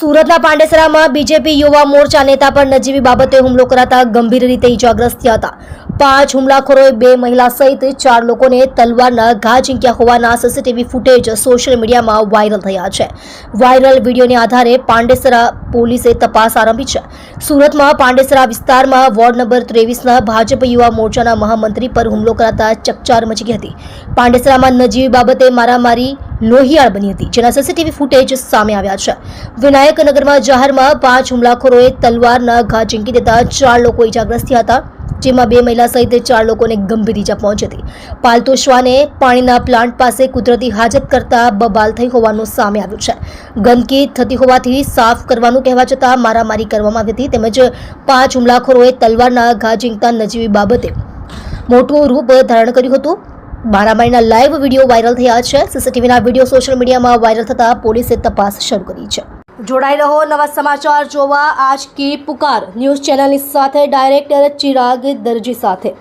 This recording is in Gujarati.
સુરતના પાંડેસરામાં બીજેપી યુવા મોરચા નેતા પર નજીવી બાબતે હુમલો કરાતા ગંભીર રીતે ઇજાગ્રસ્ત થયા હતા। 5 હુમલાખોરોએ 2 મહિલા સહિત 4 લોકોને તલવારના ઘા ઝીંક્યા હોવાના સીસીટીવી ફૂટેજ સોશિયલ મીડિયામાં વાયરલ થયા છે। વાયરલ વિડીયોને આધારે પાંડેસરા પોલીસે તપાસ આરંભી છે। સુરતમાં પાંડેસરા વિસ્તારમાં વોર્ડ નંબર 23ના ભાજપ યુવા મોરચાના મહામંત્રી પર હુમલો કરાતા ચકચાર મચી ગઈ હતી। પાંડેસરામાં નજીવી બાબતે મારામારી લોહિયાળ બની હતી, જેના સીસીટીવી ફૂટેજ સામે આવ્યા છે। વિનાયકનગરમાં જાહેરમાં 5 હુમલાખોરોએ તલવારના ઘા ઝીંકી દેતા 4 લોકો ઇજાગ્રસ્ત થયા હતા, જેમાં 2 મહિલા સહિત 4 લોકોને ગંભીર ઇજા પહોંચી હતી। પાલતુ શ્વાને પાણીના પ્લાન્ટ પાસે કુદરતી હાજત કરતા બબાલ થઈ હોવાનું સામે આવ્યું છે। ગંદકી થતી હોવાથી સાફ કરવાનું કહેવા છતાં મારામારી કરવામાં આવી હતી, તેમજ 5 હુમલાખોરોએ તલવારના ઘા ઝીંકતા નજીવી બાબતે મોટું રૂપ ધારણ કર્યું હતું। મારામારીના લાઈવ વિડીયો વાયરલ થયા છે। સીસીટીવીના વિડીયો સોશિયલ મીડિયામાં વાયરલ થતા પોલીસે તપાસ શરૂ કરી છે। જોડાઈ રહો નવા સમાચાર જોવા આજ કી પુકાર ન્યૂઝ ચેનલની સાથે ડાયરેક્ટર ચિરાગ દરજી સાથે।